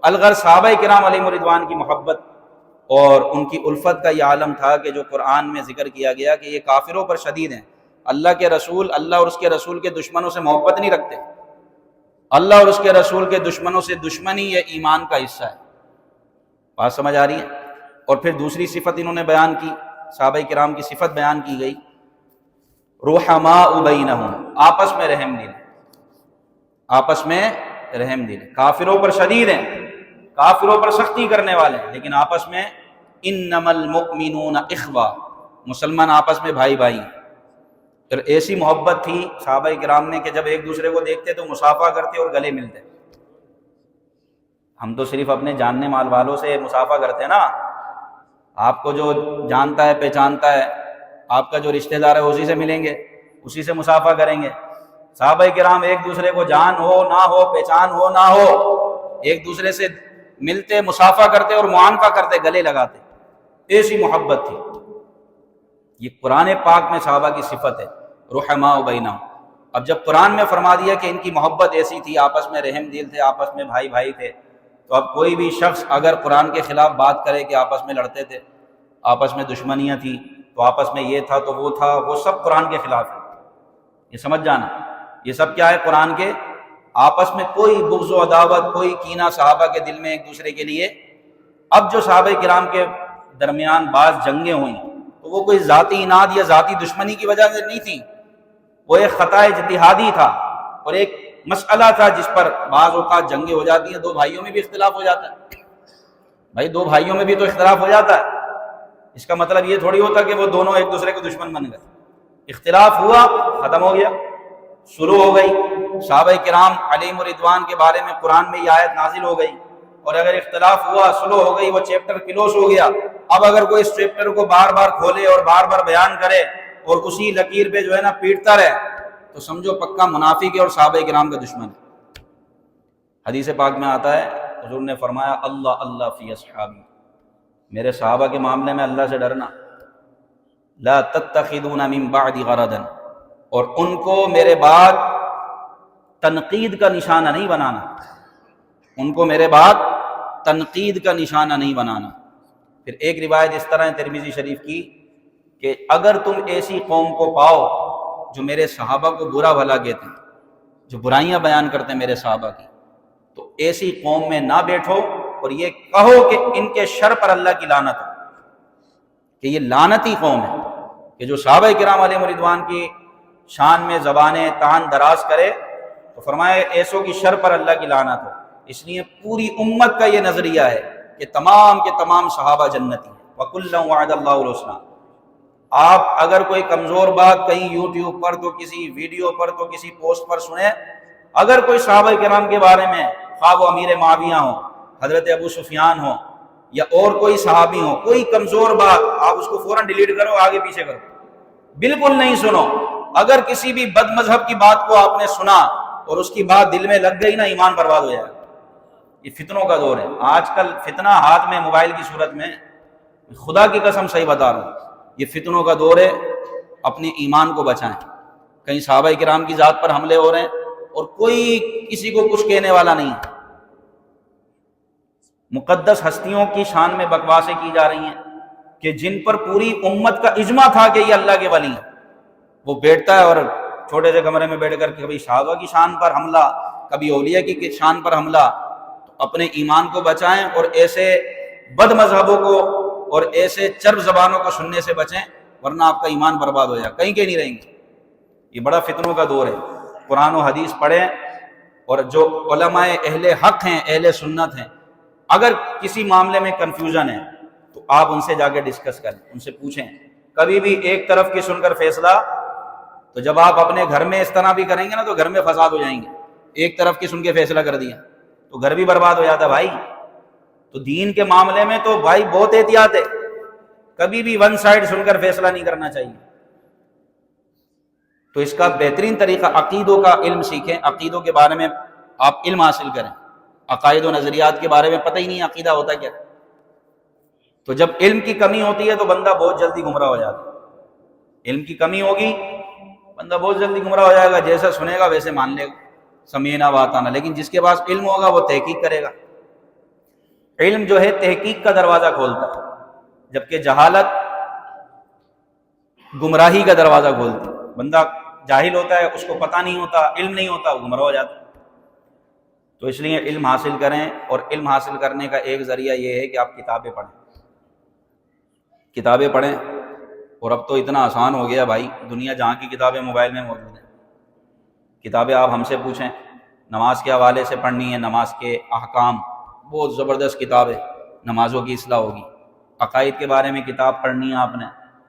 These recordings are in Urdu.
الغرض صحابہ کرام علیہم رضوان کی محبت اور ان کی الفت کا یہ عالم تھا کہ جو قرآن میں ذکر کیا گیا کہ یہ کافروں پر شدید ہیں، اللہ کے رسول، اللہ اور اس کے رسول کے دشمنوں سے محبت نہیں رکھتے، اللہ اور اس کے رسول کے دشمنوں سے دشمنی یہ ایمان کا حصہ ہے۔ بات سمجھ آ رہی ہے؟ اور پھر دوسری صفت انہوں نے بیان کی، صحابہ کرام کی صفت بیان کی گئی، رحماء بینہم، آپس میں رحم دل، آپس میں رحم دل، کافروں پر شدید ہیں، کافروں پر سختی کرنے والے ہیں، لیکن آپس میں انما المؤمنون اخوہ، مسلمان آپس میں بھائی بھائی ہیں۔ پھر ایسی محبت تھی صحابہ کرام نے کہ جب ایک دوسرے کو دیکھتے تو مصافحہ کرتے اور گلے ملتے۔ ہم تو صرف اپنے جاننے مال والوں سے مصافحہ کرتے ہیں نا، آپ کو جو جانتا ہے پہچانتا ہے، آپ کا جو رشتہ دار ہے اسی سے ملیں گے، اسی سے مصافحہ کریں گے۔ صحابہ کرام ایک دوسرے کو جان ہو نہ ہو، پہچان ہو نہ ہو، ایک دوسرے سے ملتے، مصافحہ کرتے اور معانقہ کرتے، گلے لگاتے، ایسی محبت تھی۔ یہ قرآن پاک میں صحابہ کی صفت ہے، رحماء بینہم۔ اب جب قرآن میں فرما دیا کہ ان کی محبت ایسی تھی، آپس میں رحم دل تھے، آپس میں بھائی بھائی تھے، تو اب کوئی بھی شخص اگر قرآن کے خلاف بات کرے کہ آپس میں لڑتے تھے، آپس میں دشمنیاں تھیں، تو آپس میں یہ تھا تو وہ تھا، وہ سب قرآن کے خلاف ہے۔ یہ سمجھ جانا، یہ سب کیا ہے؟ قرآن کے آپس میں کوئی بغض و عداوت، کوئی کینہ صحابہ کے دل میں ایک دوسرے کے لیے۔ اب جو صحابہ کرام کے درمیان بعض جنگیں ہوئیں تو وہ کوئی ذاتی اناد یا ذاتی دشمنی کی وجہ سے نہیں تھی، وہ ایک خطا اجتہادی تھا اور ایک مسئلہ تھا جس پر بعض اوقات جنگیں ہو جاتی ہیں، دو بھائیوں میں بھی اختلاف ہو جاتا ہے۔ بھائی دو بھائیوں میں بھی تو اختلاف ہو جاتا ہے، اس کا مطلب یہ تھوڑی ہوتا کہ وہ دونوں ایک دوسرے کو دشمن بن گئے۔ اختلاف ہوا، ختم ہو گیا، شروع ہو گئی۔ صحابہ کرام علیہم رضوان کے بارے میں قرآن میں یہ آیت نازل ہو گئی، اور اگر اختلاف ہوا، سلو ہو گئی، وہ چیپٹر کلوز ہو گیا۔ اب اگر کوئی اس چیپٹر کو بار بار کھولے اور بار بار بیان کرے اور اسی لکیر پہ جو ہے نا پیٹتا رہے، تو سمجھو پکا منافق ہے اور صحابہ کرام کا دشمن ہے۔ حدیث پاک میں آتا ہے، حضور نے فرمایا اللہ اللہ فی اصحابی، میرے صحابہ کے معاملے میں اللہ سے ڈرنا، لا تتخذون من بعد غرضا، اور ان کو میرے بعد تنقید کا نشانہ نہیں بنانا، ان کو میرے بعد تنقید کا نشانہ نہیں بنانا۔ پھر ایک روایت اس طرح ہے ترمذی شریف کی کہ اگر تم ایسی قوم کو پاؤ جو میرے صحابہ کو برا بھلا کہتے ہیں، جو برائیاں بیان کرتے ہیں میرے صحابہ کی، تو ایسی قوم میں نہ بیٹھو اور یہ کہو کہ ان کے شر پر اللہ کی لعنت ہو، کہ یہ لعنتی قوم ہے کہ جو صحابہ کرام علیہم رضوان کی شان میں زبانیں تان دراز کرے، تو فرمایا ایسوں کی شر پر اللہ کی لعنت ہو۔ اس لیے پوری امت کا یہ نظریہ ہے کہ تمام کے تمام صحابہ جنتی ہیں، وَكُلًّا وَعَدَ اللَّهُ الْحُسْنَىٰ۔ آپ اگر کوئی کمزور بات کہیں یوٹیوب پر تو کسی ویڈیو پر تو کسی پوسٹ پر سنیں، اگر کوئی صحابہ کرام کے بارے میں، خواہ وہ امیر معاویہ ہوں، حضرت ابو سفیان ہوں یا اور کوئی صحابی ہوں، کوئی کمزور بات، آپ اس کو فوراً ڈیلیٹ کرو، آگے پیچھے کرو، بالکل نہیں سنو۔ اگر کسی بھی بد مذہب کی بات کو آپ نے سنا اور اس کی بات دل میں لگ گئی نا، ایمان برباد ہو جائے گا۔ یہ فتنوں کا دور ہے، آج کل فتنہ ہاتھ میں موبائل کی صورت میں، خدا کی قسم صحیح بتا رہا ہوں، یہ فتنوں کا دور ہے، اپنے ایمان کو بچائیں۔ کہیں صحابہ کرام کی ذات پر حملے ہو رہے ہیں اور کوئی کسی کو کچھ کہنے والا نہیں ہے، مقدس ہستیوں کی شان میں بکواسیں کی جا رہی ہیں کہ جن پر پوری امت کا اجماع تھا کہ یہ اللہ کے ولی ہیں، وہ بیٹھتا ہے اور چھوٹے سے کمرے میں بیٹھ کر کبھی صحابہ کی شان پر حملہ، کبھی اولیاء کی شان پر حملہ۔ تو اپنے ایمان کو بچائیں اور ایسے بد مذہبوں کو اور ایسے چرب زبانوں کو سننے سے بچیں، ورنہ آپ کا ایمان برباد ہو جائے، کہیں نہیں رہیں گے۔ یہ بڑا فتنوں کا دور ہے۔ قرآن و حدیث پڑھیں، اور جو علماء اہل حق ہیں، اہل سنت ہیں، اگر کسی معاملے میں کنفیوژن ہے تو آپ ان سے جا کے ڈسکس کریں، ان سے پوچھیں۔ کبھی بھی ایک طرف کی سن کر فیصلہ، تو جب آپ اپنے گھر میں اس طرح بھی کریں گے نا تو گھر میں فساد ہو جائیں گے۔ ایک طرف کی سن کے فیصلہ کر دیا تو گھر بھی برباد ہو جاتا ہے بھائی۔ تو دین کے معاملے میں تو بھائی بہت احتیاط ہے، کبھی بھی ون سائڈ سن کر فیصلہ نہیں کرنا چاہیے۔ تو اس کا بہترین طریقہ عقیدوں کا علم سیکھیں، عقیدوں کے بارے میں آپ علم حاصل کریں۔ عقائد و نظریات کے بارے میں پتہ ہی نہیں عقیدہ ہوتا کیا۔ تو جب علم کی کمی ہوتی ہے تو بندہ بہت جلدی گمراہ ہو جاتا ہے۔ علم کی کمی ہوگی، بندہ بہت جلدی گمراہ ہو جائے گا، جیسا سنے گا ویسے مان لے گا، سمینا واتانا۔ لیکن جس کے پاس علم ہوگا وہ تحقیق کرے گا، علم جو ہے تحقیق کا دروازہ کھولتا ہے، جبکہ جہالت گمراہی کا دروازہ کھولتی ہے۔ بندہ جاہل ہوتا ہے، اس کو پتہ نہیں ہوتا، علم نہیں ہوتا، وہ گمراہ ہو جاتا ہے۔ تو اس لیے علم حاصل کریں، اور علم حاصل کرنے کا ایک ذریعہ یہ ہے کہ آپ کتابیں پڑھیں، کتابیں پڑھیں۔ اور اب تو اتنا آسان ہو گیا بھائی، دنیا جہاں کی کتابیں موبائل میں موجود ہیں۔ کتابیں آپ ہم سے پوچھیں، نماز کے حوالے سے پڑھنی ہے، نماز کے احکام، بہت زبردست کتاب ہے، نمازوں کی اصلاح ہوگی۔ عقائد کے بارے میں کتاب پڑھنی ہے آپ نے،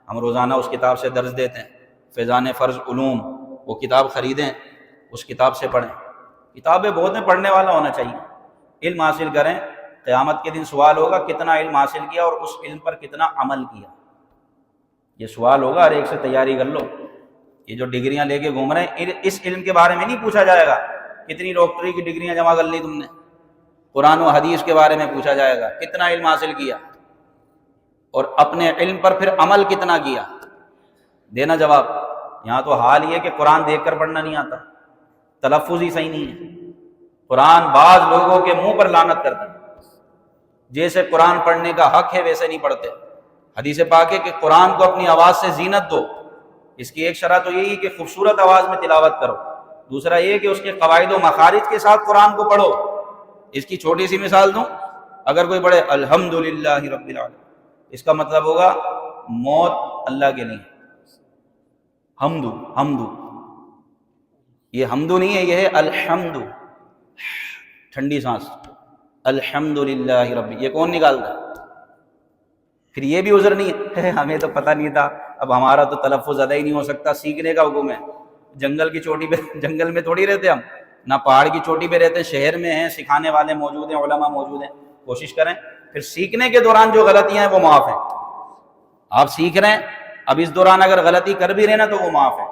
ہم روزانہ اس کتاب سے درس دیتے ہیں۔ فیضان فرض علوم، وہ کتاب خریدیں، اس کتاب سے پڑھیں۔ کتابیں بہت ہیں، پڑھنے والا ہونا چاہیے۔ علم حاصل کریں، قیامت کے دن سوال ہوگا کتنا علم حاصل کیا اور اس علم پر کتنا عمل کیا، یہ سوال ہوگا۔ ہر ایک سے تیاری کر لو۔ یہ جو ڈگریاں لے کے گھوم رہے ہیں، اس علم کے بارے میں نہیں پوچھا جائے گا کتنی ڈاکٹری کی ڈگریاں جمع کر لی تم نے، قرآن و حدیث کے بارے میں پوچھا جائے گا کتنا علم حاصل کیا، اور اپنے علم پر پھر عمل کتنا کیا، دینا جواب۔ یہاں تو حال یہ ہے کہ قرآن دیکھ کر پڑھنا نہیں آتا، تلفظ ہی صحیح نہیں ہے۔ قرآن بعض لوگوں کے منہ پر لعنت کرتے ہیں، جیسے قرآن پڑھنے کا حق ہے ویسے نہیں پڑھتے۔ حدیث پاک ہے کہ قرآن کو اپنی آواز سے زینت دو۔ اس کی ایک شرط تو یہی ہے کہ خوبصورت آواز میں تلاوت کرو، دوسرا یہ کہ اس کے قواعد و مخارج کے ساتھ قرآن کو پڑھو۔ اس کی چھوٹی سی مثال دوں، اگر کوئی پڑھے الحمدللہ رب العالمین، اس کا مطلب ہوگا موت اللہ کے لیے، حمدو، یہ حمدو نہیں ہے، یہ ہے الحمد، ٹھنڈی سانس، الحمدللہ رب، یہ کون نکالتا ہے؟ پھر یہ بھی عذر نہیں ہے ہمیں تو پتہ نہیں تھا، اب ہمارا تو تلفظ ادا ہی نہیں ہو سکتا، سیکھنے کا حکم ہے۔ جنگل کی چوٹی پہ، جنگل میں تھوڑی رہتے ہم، نہ پہاڑ کی چوٹی پہ رہتے، شہر میں ہیں، سکھانے والے موجود ہیں، علماء موجود ہیں، کوشش کریں۔ پھر سیکھنے کے دوران جو غلطیاں ہیں وہ معاف ہیں، آپ سیکھ رہے ہیں، اب اس دوران اگر غلطی کر بھی رہے نا تو وہ معاف ہے،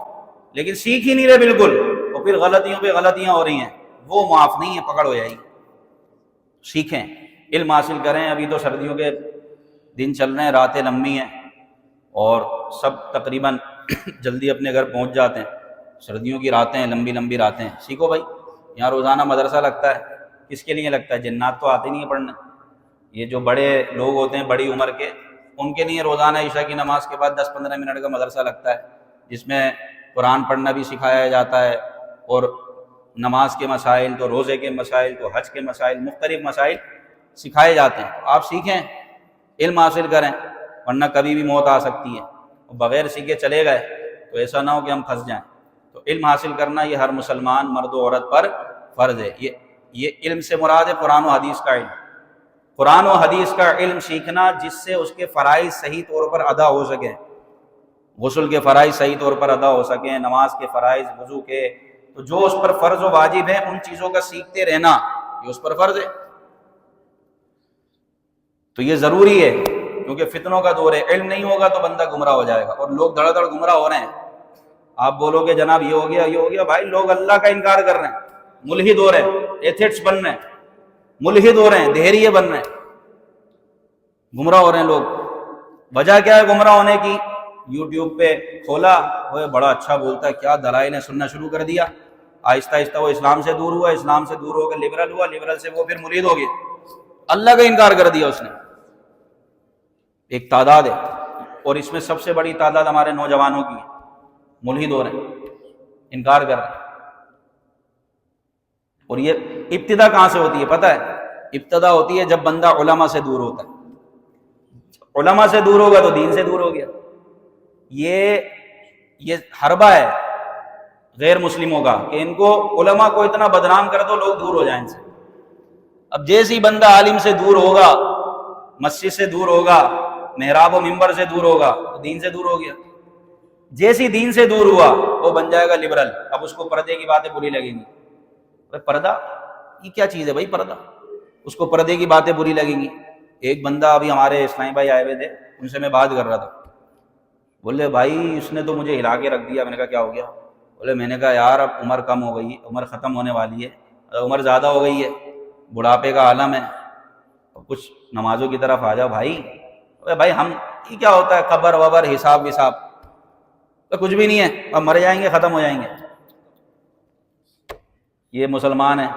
لیکن سیکھ ہی نہیں رہے بالکل، تو پھر غلطیوں پہ غلطیاں ہو رہی ہیں، وہ معاف نہیں ہے، پکڑ ہو جائے گی۔ سیکھیں، علم حاصل کریں۔ ابھی تو سردیوں کے دن چل رہے ہیں، راتیں لمبی ہیں، اور سب تقریباً جلدی اپنے گھر پہنچ جاتے ہیں۔ سردیوں کی راتیں ہیں، لمبی لمبی راتیں ہیں، سیکھو بھائی۔ یہاں روزانہ مدرسہ لگتا ہے، کس کے لیے لگتا ہے؟ جنات تو آتے نہیں ہیں پڑھنے، یہ جو بڑے لوگ ہوتے ہیں بڑی عمر کے، ان کے لیے روزانہ عشاء کی نماز کے بعد 10-15 منٹ کا مدرسہ لگتا ہے، جس میں قرآن پڑھنا بھی سکھایا جاتا ہے، اور نماز کے مسائل، تو روزے کے مسائل، تو حج کے مسائل، مختلف مسائل سکھائے جاتے ہیں۔ تو آپ سیکھیں، علم حاصل کریں، ورنہ کبھی بھی موت آ سکتی ہے، اور بغیر سیکھے چلے گئے تو ایسا نہ ہو کہ ہم پھنس جائیں۔ تو علم حاصل کرنا یہ ہر مسلمان مرد و عورت پر فرض ہے۔ یہ علم سے مراد ہے قرآن و حدیث کا علم، قرآن و حدیث کا علم سیکھنا جس سے اس کے فرائض صحیح طور پر ادا ہو سکیں، غسل کے فرائض صحیح طور پر ادا ہو سکیں، نماز کے فرائض، وضو کے، تو جو اس پر فرض و واجب ہے ان چیزوں کا سیکھتے رہنا، یہ اس پر فرض ہے۔ تو یہ ضروری ہے، کیونکہ فتنوں کا دور ہے، علم نہیں ہوگا تو بندہ گمراہ ہو جائے گا، اور لوگ دھڑ دھڑ گمراہ ہو رہے ہیں۔ آپ بولو کہ جناب یہ ہو گیا یہ ہو گیا، بھائی لوگ اللہ کا انکار کر رہے ہیں، ملحد ہو رہے ہیں، ایتھسٹ بن رہے ہیں، ملحد ہو رہے ہیں، دہریے بن رہے ہیں، گمراہ ہو رہے ہیں لوگ۔ وجہ کیا ہے گمراہ ہونے کی؟ یوٹیوب پہ کھولا، وہ بڑا اچھا بولتا ہے، کیا دلائل ہے، سننا شروع کر دیا، آہستہ آہستہ وہ اسلام سے دور ہوا، اسلام سے دور ہو کے لبرل ہوا، لبرل سے وہ پھر ملحد ہو گیا، اللہ کا انکار کر دیا اس نے۔ ایک تعداد ہے، اور اس میں سب سے بڑی تعداد ہمارے نوجوانوں کی ہے، ملحد ہو رہے ہیں، انکار کر رہے ہیں۔ اور یہ ابتدا کہاں سے ہوتی ہے پتہ ہے؟ ابتدا ہوتی ہے جب بندہ علماء سے دور ہوتا ہے۔ علماء سے دور ہوگا تو دین سے دور ہو گیا۔ یہ حربہ ہے غیر مسلموں کا کہ ان کو علماء کو اتنا بدنام کر دو لوگ دور ہو جائیں ان سے۔ اب جیسے ہی بندہ عالم سے دور ہوگا، مسجد سے دور ہوگا، محراب و منبر سے دور ہوگا تو دین سے دور ہو گیا۔ جیسی دین سے دور ہوا وہ بن جائے گا لبرل، اب اس کو پردے کی باتیں بری لگیں گی۔ پردہ یہ کیا چیز ہے بھائی؟ پردہ، اس کو پردے کی باتیں بری لگیں گی۔ ایک بندہ ابھی ہمارے اسلامی بھائی آئے ہوئے تھے، ان سے میں بات کر رہا تھا، بولے بھائی اس نے تو مجھے ہلا کے رکھ دیا۔ میں نے کہا کیا ہو گیا؟ بولے میں نے کہا یار اب عمر کم ہو گئی، عمر ختم ہونے والی ہے، عمر زیادہ ہو گئی ہے، بڑھاپے کا عالم ہے، کچھ نمازوں کی طرف آ جاؤ بھائی۔ بھائی ہم یہ کیا ہوتا ہے، قبر وبر حساب وساب، تو کچھ بھی نہیں ہے، اب مر جائیں گے، ختم ہو جائیں گے۔ یہ مسلمان ہیں،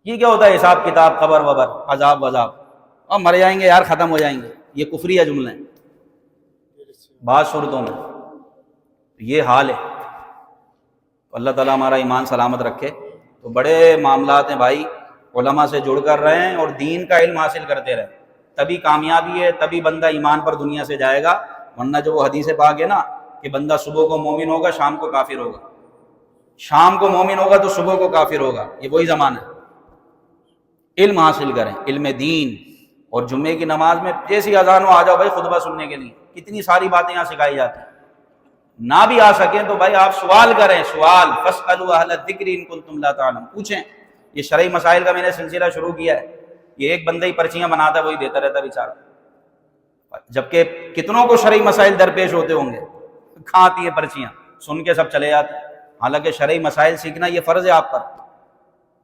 یہ کیا ہوتا ہے حساب کتاب، قبر وبر، عذاب وذاب، اور مر جائیں گے یار، ختم ہو جائیں گے، یہ کفریہ جملے ہیں بعض صورتوں میں. یہ حال ہے. اللہ تعالیٰ ہمارا ایمان سلامت رکھے. تو بڑے معاملات ہیں بھائی، علماء سے جڑ کر رہیں اور دین کا علم حاصل کرتے رہیں، تبھی کامیابی ہے، تبھی بندہ ایمان پر دنیا سے جائے گا. ورنہ جو وہ حدیث پاک ہے نا کہ بندہ صبح کو مومن ہوگا، شام کو کافر ہوگا، شام کو مومن ہوگا تو صبح کو کافر ہوگا، یہ وہی زمانہ ہے. علم حاصل کریں، علم دین. اور جمعے کی نماز میں جیسی اذان ہو آ جاؤ بھائی خطبہ سننے کے لیے، کتنی ساری باتیں یہاں سکھائی جاتی ہیں. نہ بھی آ سکیں تو بھائی آپ سوال کریں، سوال فاسألوا اہل الذکر ان کنتم لا تعلمون، پوچھیں. یہ شرعی مسائل کا میں نے سلسلہ شروع کیا ہے. یہ ایک بندہ ہی پرچیاں بناتا ہے، وہی دیتا رہتا بیچارہ، جبکہ کتنوں کو شرعی مسائل درپیش ہوتے ہوں گے. کہاں آتی ہیں پرچیاں، سن کے سب چلے جاتے. حالانکہ شرعی مسائل سیکھنا یہ فرض ہے آپ پر.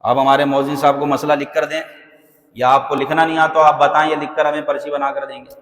آپ ہمارے مؤذن صاحب کو مسئلہ لکھ کر دیں، یا آپ کو لکھنا نہیں آتا تو آپ بتائیں، یہ لکھ کر ہمیں پرچی بنا کر دیں گے.